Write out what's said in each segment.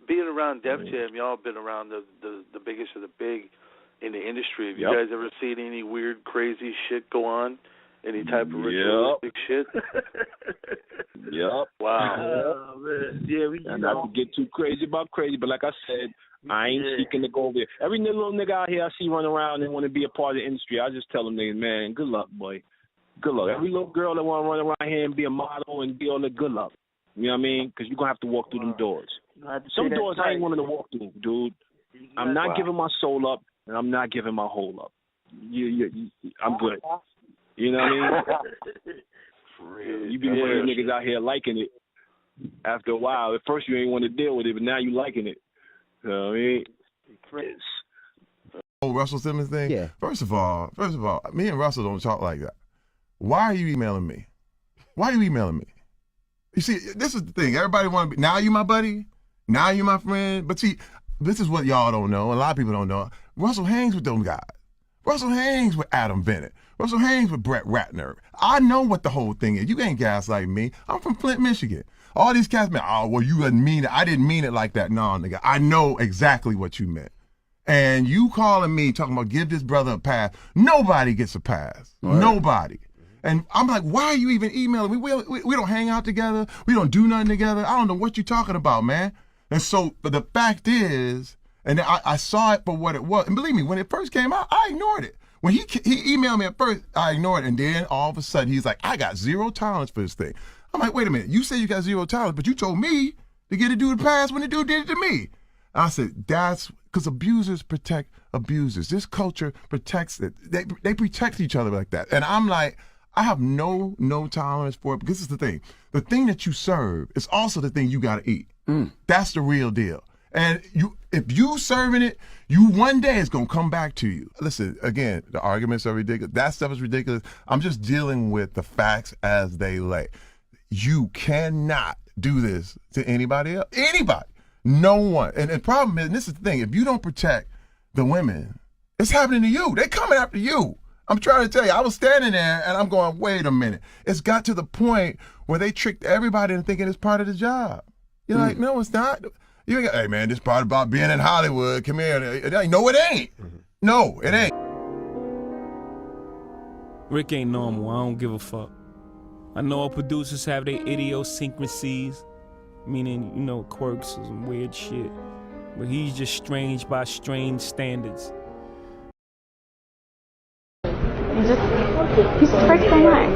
being around Def Jam, y'all been around the biggest of the big in the industry. Have you guys ever seen any weird, crazy shit go on? Any type of ritualistic shit? Wow. Oh, man. Yeah, and not to get too crazy about crazy, but like I said, I ain't seeking to go over there. Every little nigga out here I see running around and want to be a part of the industry, I just tell them, man, good luck, boy. Good luck. Every little girl that want to run around here and be a model and be all the good luck. You know what I mean? Because you're going to have to walk through them doors. Some doors I ain't wanting to walk through, dude. I'm not giving my soul up, and I'm not giving my whole up. I'm good. You know what I mean? You be one of these niggas out here liking it. After a while, at first you ain't want to deal with it, but now you liking it. You know what I mean? Oh, Russell Simmons thing? Yeah. First of all, me and Russell don't talk like that. Why are you emailing me? Why are you emailing me? You see, this is the thing. Everybody want to be, now you my buddy, now you my friend. But see, this is what y'all don't know, a lot of people don't know. Russell hangs with them guys. Russell hangs with Adam Bennett. Russell hangs with Brett Ratner. I know what the whole thing is. You ain't gaslighting me. I'm from Flint, Michigan. All these cats, man, oh, well, you didn't mean it. I didn't mean it like that. No, nigga, I know exactly what you meant. And you calling me, talking about give this brother a pass. Nobody gets a pass. Right. Nobody. And I'm like, why are you even emailing me? We don't hang out together. We don't do nothing together. I don't know what you're talking about, man. And so, but the fact is, and I saw it for what it was. And believe me, when it first came out, I ignored it. When he emailed me at first, I ignored it. And then all of a sudden, he's like, I got zero tolerance for this thing. I'm like, wait a minute. You say you got zero tolerance, but you told me to get a dude a pass when the dude did it to me. I said, that's because abusers protect abusers. This culture protects it. They protect each other like that. And I'm like, I have no tolerance for it, because this is the thing. The thing that you serve is also the thing you got to eat. That's the real deal. And if you serving it, you one day it's going to come back to you. Listen, again, the arguments are ridiculous. That stuff is ridiculous. I'm just dealing with the facts as they lay. You cannot do this to anybody else. Anybody. No one. And the problem is, and this is the thing, if you don't protect the women, it's happening to you. They're coming after you. I'm trying to tell you, I was standing there and I'm going, wait a minute. It's got to the point where they tricked everybody into thinking it's part of the job. You're like, no, it's not. You ain't, hey man, this part about being in Hollywood, come here. No, it ain't. No, it ain't. Rick ain't normal, I don't give a fuck. I know all producers have their idiosyncrasies, meaning, you know, quirks and weird shit. But he's just strange by strange standards. He's just breaks my mind.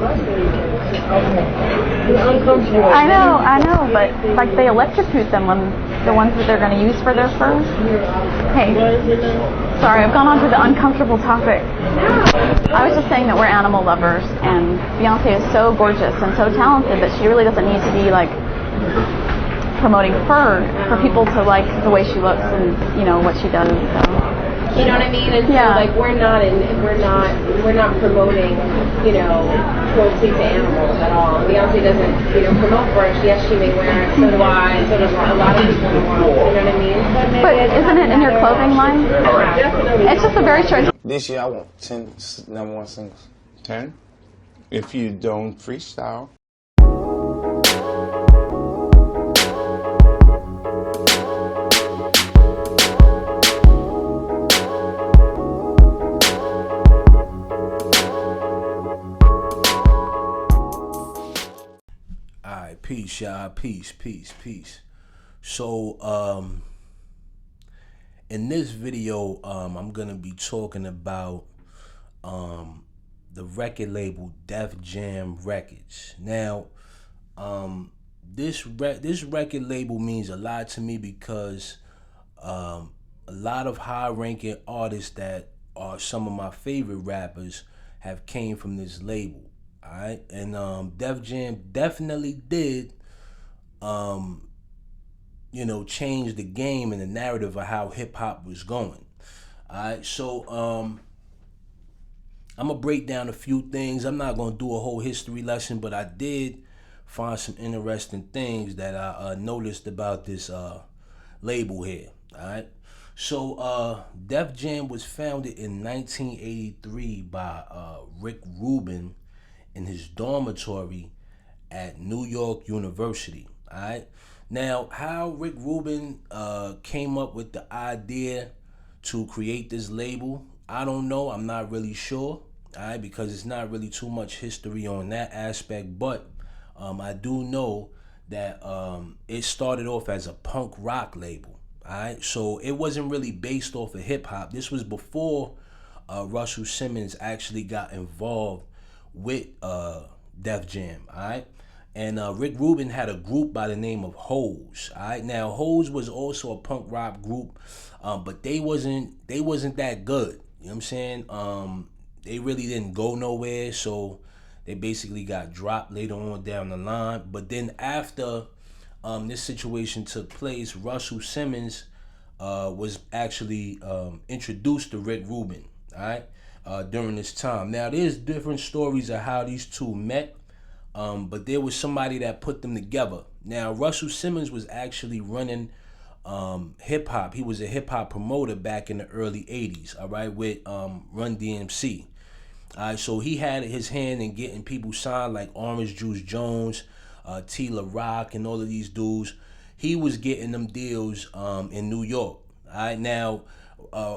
I know, but like they electrocute them when the ones that they're going to use for their furs. Hey, sorry, I've gone on to the uncomfortable topic. I was just saying that we're animal lovers, and Beyonce is so gorgeous and so talented that she really doesn't need to be like promoting fur for people to like the way she looks and, you know, what she does. So. You know what I mean? And so, like, we're not promoting, you know, cruelty to animals at all. Beyonce doesn't, you know, promote fur. Yes, she may wear it. So do I. So does a lot of people in the world. You know what I mean? But isn't it in your clothing line? It's just a very short. This year I want 10 #1 singles. 10? If you don't freestyle. Peace, y'all. Peace. So, in this video, I'm gonna be talking about the record label Def Jam Records. Now, this record label means a lot to me because a lot of high-ranking artists that are some of my favorite rappers have came from this label. Alright, and Def Jam definitely did, you know, change the game and the narrative of how hip hop was going. Alright, so I'm gonna break down a few things. I'm not gonna do a whole history lesson, but I did find some interesting things that I noticed about this label here. Alright, so Def Jam was founded in 1983 by Rick Rubin in his dormitory at New York University. All right. Now, how Rick Rubin came up with the idea to create this label, I don't know. I'm not really sure, all right, because it's not really too much history on that aspect. But I do know that it started off as a punk rock label, all right? So it wasn't really based off of hip hop. This was before Russell Simmons actually got involved with Def Jam, all right? And Rick Rubin had a group by the name of Hoes, all right? Now, Hoes was also a punk rock group, but they wasn't that good. You know what I'm saying? They really didn't go nowhere, so they basically got dropped later on down the line. But then after this situation took place, Russell Simmons was actually introduced to Rick Rubin, all right, during this time. Now, there's different stories of how these two met, but there was somebody that put them together. Now, Russell Simmons was actually running hip-hop. He was a hip-hop promoter back in the early 80s, all right, with Run DMC. All right, so he had his hand in getting people signed like Orange Juice Jones, T-La Rock, and all of these dudes. He was getting them deals in New York. All right, now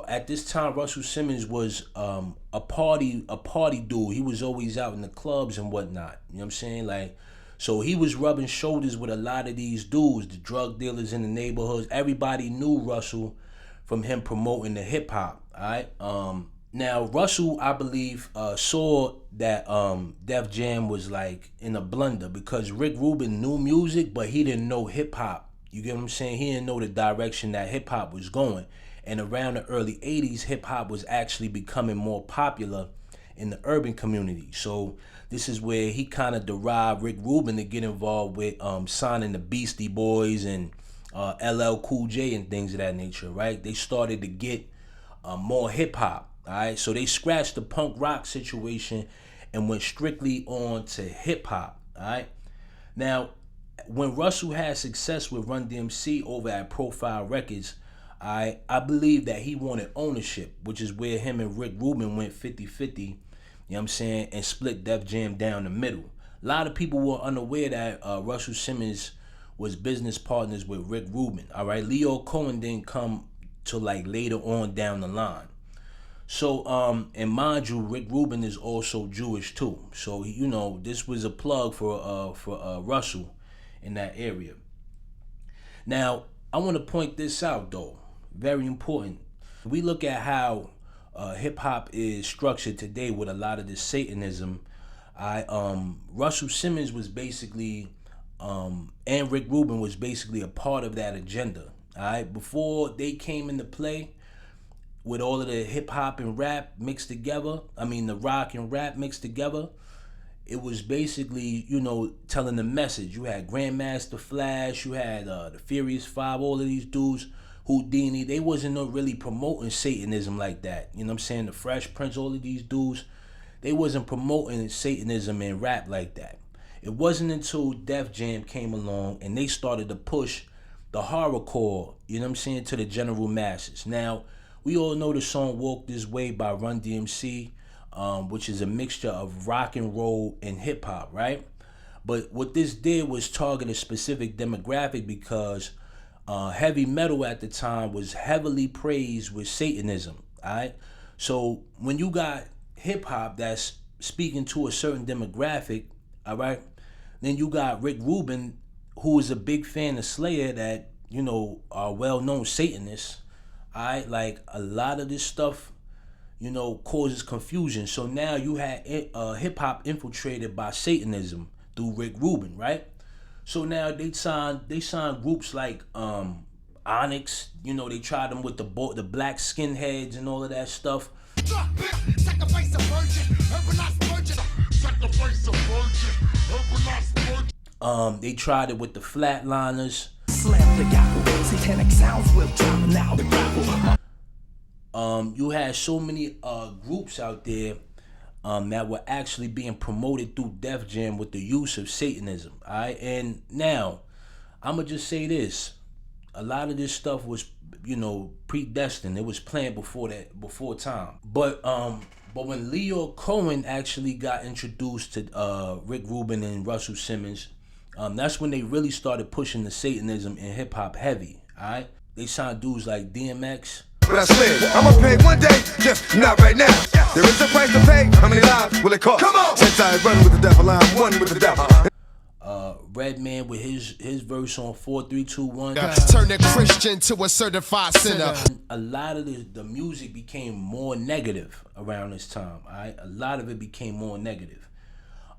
at this time, Russell Simmons was a party dude. He was always out in the clubs and whatnot. You know what I'm saying? Like, so he was rubbing shoulders with a lot of these dudes, the drug dealers in the neighborhoods. Everybody knew Russell from him promoting the hip hop. All right. Now, Russell, I believe, saw that Def Jam was like in a blunder because Rick Rubin knew music, but he didn't know hip hop. You get what I'm saying? He didn't know the direction that hip hop was going. And around the early 80s, hip hop was actually becoming more popular in the urban community. So this is where he kind of derived Rick Rubin to get involved with signing the Beastie Boys and LL Cool J and things of that nature, right? They started to get more hip hop. All right, so they scratched the punk rock situation and went strictly on to hip hop. All right, now when Russell had success with Run DMC over at Profile Records, I believe that he wanted ownership, which is where him and Rick Rubin went 50-50, you know what I'm saying, and split Def Jam down the middle. A lot of people were unaware that Russell Simmons was business partners with Rick Rubin. All right, Leo Cohen didn't come till like later on down the line. So, and mind you, Rick Rubin is also Jewish too. So, you know, this was a plug for Russell in that area. Now, I want to point this out though, very important. We look at how hip hop is structured today with a lot of this Satanism. Russell Simmons was basically, and Rick Rubin was basically a part of that agenda. All right, before they came into play, with all of the hip hop and rap mixed together, the rock and rap mixed together, it was basically, you know, telling the message. You had Grandmaster Flash, you had the Furious Five, all of these dudes, Houdini. They wasn't really promoting Satanism like that. You know what I'm saying? The Fresh Prince, all of these dudes, they wasn't promoting Satanism and rap like that. It wasn't until Def Jam came along and they started to push the horrorcore, you know what I'm saying, to the general masses. Now, we all know the song Walk This Way by Run DMC, which is a mixture of rock and roll and hip hop, right? But what this did was target a specific demographic because heavy metal at the time was heavily praised with Satanism, all right? So when you got hip hop that's speaking to a certain demographic, all right, then you got Rick Rubin, who is a big fan of Slayer that, you know, are well-known Satanists. Alright, like a lot of this stuff, you know, causes confusion. So now you had hip hop infiltrated by Satanism through Rick Rubin, right? So now they signed groups like Onyx. You know, they tried them with the black skinheads and all of that stuff. They tried it with the Flatliners. You had so many groups out there that were actually being promoted through Def Jam with the use of Satanism. All right, and now I'm gonna just say this: a lot of this stuff was, you know, predestined. It was planned before time. But when Leo Cohen actually got introduced to Rick Rubin and Russell Simmons, That's when they really started pushing the Satanism in hip hop heavy. All right, they signed dudes like DMX. But I slid. I'ma pay one day, just not right now. There is a price to pay. How many lives will it cost? Come on. Since I run with the devil, I'm one with the devil. Redman with his verse on 4, 3, 2, 1. Turn a Christian to a certified sinner. A lot of the music became more negative around this time. All right, a lot of it became more negative.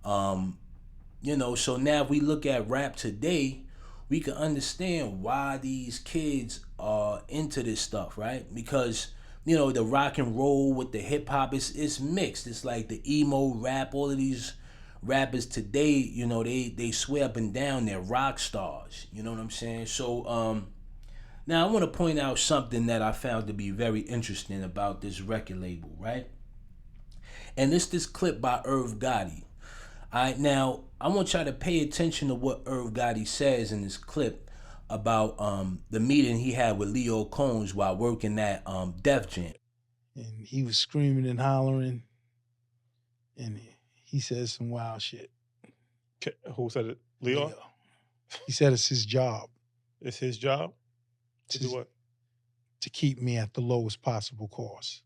You know, so now if we look at rap today, we can understand why these kids are into this stuff, right? Because, you know, the rock and roll with the hip hop is mixed. It's like the emo rap, all of these rappers today, you know, they swear up and down they're rock stars. You know what I'm saying? So now I want to point out something that I found to be very interesting about this record label, right? And it's this clip by Irv Gotti. All right, now I want y'all to pay attention to what Irv Gotti says in this clip about the meeting he had with Leo Combs while working at Def Jam. And he was screaming and hollering, and he said some wild shit. Who said it? Leo? He said it's his job. It's his job? To do what? To keep me at the lowest possible cost.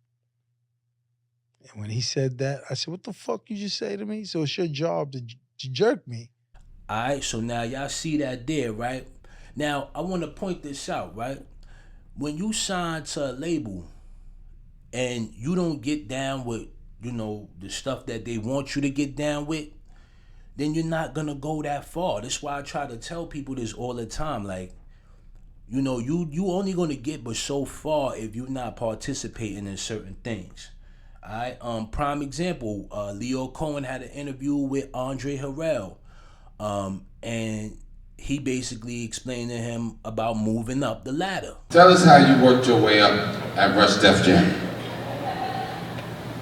And when he said that, I said, what the fuck you just say to me? So it's your job to jerk me. All right, so now y'all see that there, right? Now, I want to point this out, right? When you sign to a label and you don't get down with, you know, the stuff that they want you to get down with, then you're not going to go that far. That's why I try to tell people this all the time. Like, you know, you only going to get but so far if you're not participating in certain things. All right, prime example, Leo Cohen had an interview with Andre Harrell, and he basically explained to him about moving up the ladder. Tell us how you worked your way up at Rush Def Jam.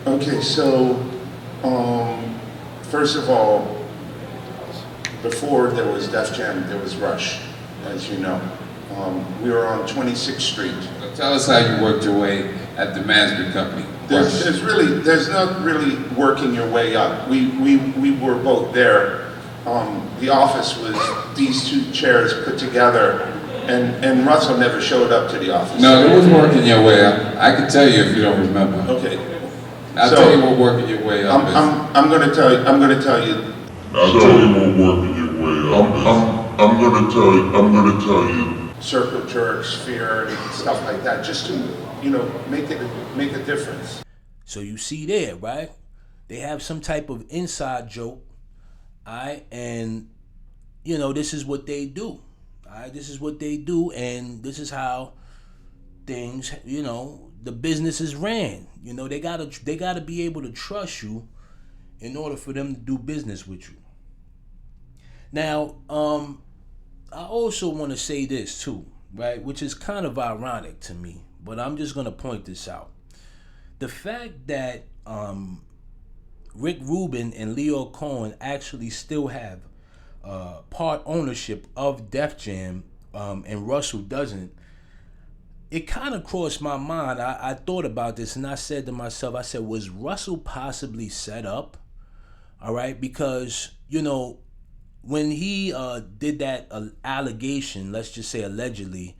Okay, so first of all, before there was Def Jam, there was Rush, as you know. We were on 26th Street. So tell us how you worked your way at the management company. There's not really working your way up. We were both there. The office was these two chairs put together, and Russell never showed up to the office. No, it was working your way up. I can tell you if you don't remember. Okay. I'll tell you what working your way up is. I'm gonna tell you. I'll tell you what working your way up. I'm gonna tell you. Circle jerk, sphere, and stuff like that, just to, you know, make a difference. So you see there, right? They have some type of inside joke, all right? And, you know, this is what they do, all right? This is what they do, and this is how things, you know, the business is ran. You know, they gotta be able to trust you in order for them to do business with you. Now, I also want to say this too, right? Which is kind of ironic to me, but I'm just going to point this out. The fact that Rick Rubin and Leo Cohen actually still have part ownership of Def Jam and Russell doesn't, it kind of crossed my mind. I thought about this and I said to myself, I said, was Russell possibly set up? All right, because, you know, when he did that allegation, let's just say allegedly,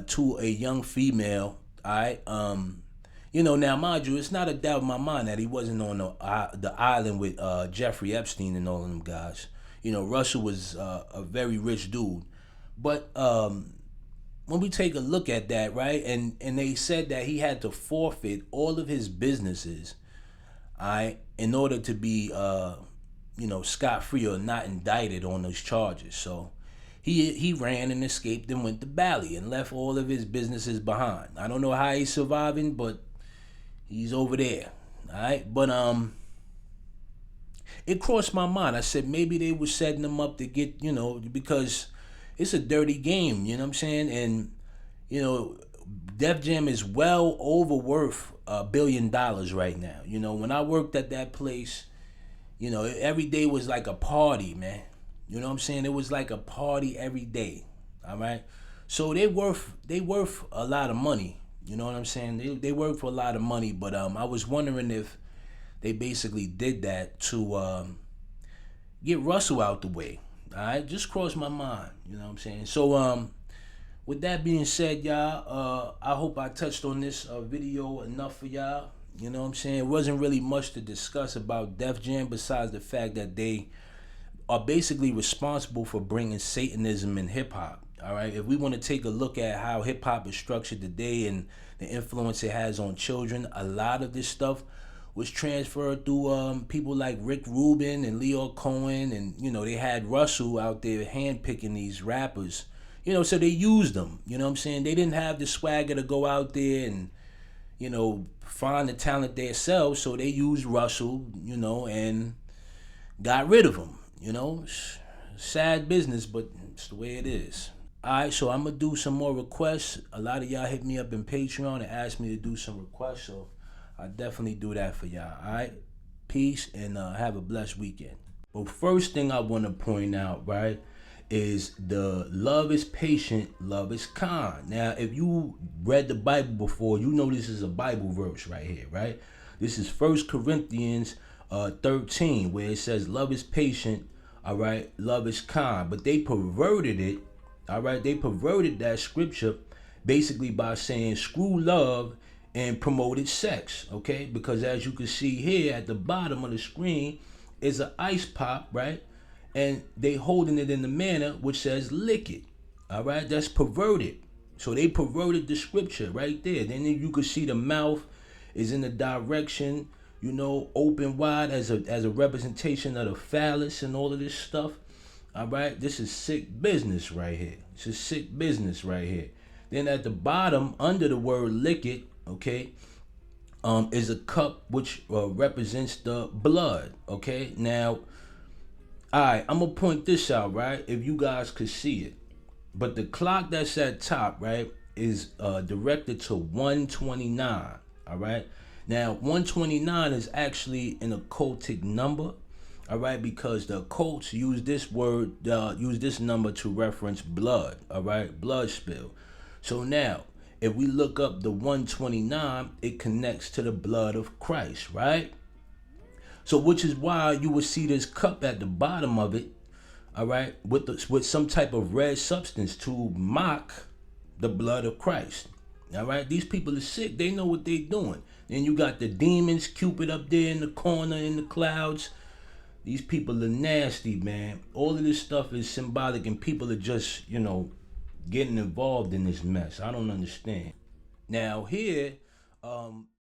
to a young female, all right, you know, now mind you, it's not a doubt in my mind that he wasn't on the island with Jeffrey Epstein and all of them guys. You know, Russell was a very rich dude. But when we take a look at that, right, and they said that he had to forfeit all of his businesses, all right, in order to be you know, scot-free or not indicted on those charges. So he ran and escaped and went to Bali and left all of his businesses behind. I don't know how he's surviving, but he's over there. All right, but it crossed my mind. I said maybe they were setting him up to get, you know, because it's a dirty game, you know what I'm saying? And, you know, Def Jam is well over worth $1 billion right now. You know, when I worked at that place, you know, every day was like a party, man. You know what I'm saying? It was like a party every day. All right. So they worth a lot of money. You know what I'm saying? They work for a lot of money. But I was wondering if they basically did that to get Russell out the way. All right, just crossed my mind. You know what I'm saying? So with that being said, y'all, I hope I touched on this video enough for y'all. You know what I'm saying? It wasn't really much to discuss about Def Jam besides the fact that they are basically responsible for bringing Satanism in hip hop. All right, if we want to take a look at how hip hop is structured today and the influence it has on children, a lot of this stuff was transferred through people like Rick Rubin and Leo Cohen, and you know, they had Russell out there handpicking these rappers, you know, so they used them. You know what I'm saying? They didn't have the swagger to go out there and, you know, find the talent themselves, so they used Russell, you know, and got rid of him. You know, sad business, but it's the way it is. All right, so I'm gonna do some more requests. A lot of y'all hit me up in Patreon and asked me to do some requests, so I definitely do that for y'all. All right, peace and have a blessed weekend. But first thing I want to point out, right, is the love is patient, love is kind. Now, if you read the Bible before, you know this is a Bible verse right here, right? This is 1 Corinthians 13, where it says love is patient, all right, love is kind. But they perverted it, all right? They perverted that scripture basically by saying screw love and promoted sex, okay? Because as you can see here at the bottom of the screen is an ice pop, right? And they holding it in the manner which says lick it, all right? That's perverted. So they perverted the scripture right there. Then you could see the mouth is in the direction, you know, open wide as a representation of the phallus and all of this stuff. All right, this is sick business right here. This is sick business right here. Then at the bottom, under the word lick it, okay, is a cup which represents the blood. Okay, now, all right, I'm gonna point this out, right? If you guys could see it, but the clock that's at top, right, is directed to 129. All right. Now, 129 is actually an occultic number, all right, because the occults use this word, use this number to reference blood, all right, blood spill. So now, if we look up the 129, it connects to the blood of Christ, right? So, which is why you will see this cup at the bottom of it, all right, with some type of red substance to mock the blood of Christ. All right, these people are sick. They know what they're doing. Then you got the demons, Cupid up there in the corner in the clouds. These people are nasty, man. All of this stuff is symbolic, and people are just, you know, getting involved in this mess. I don't understand. Now here,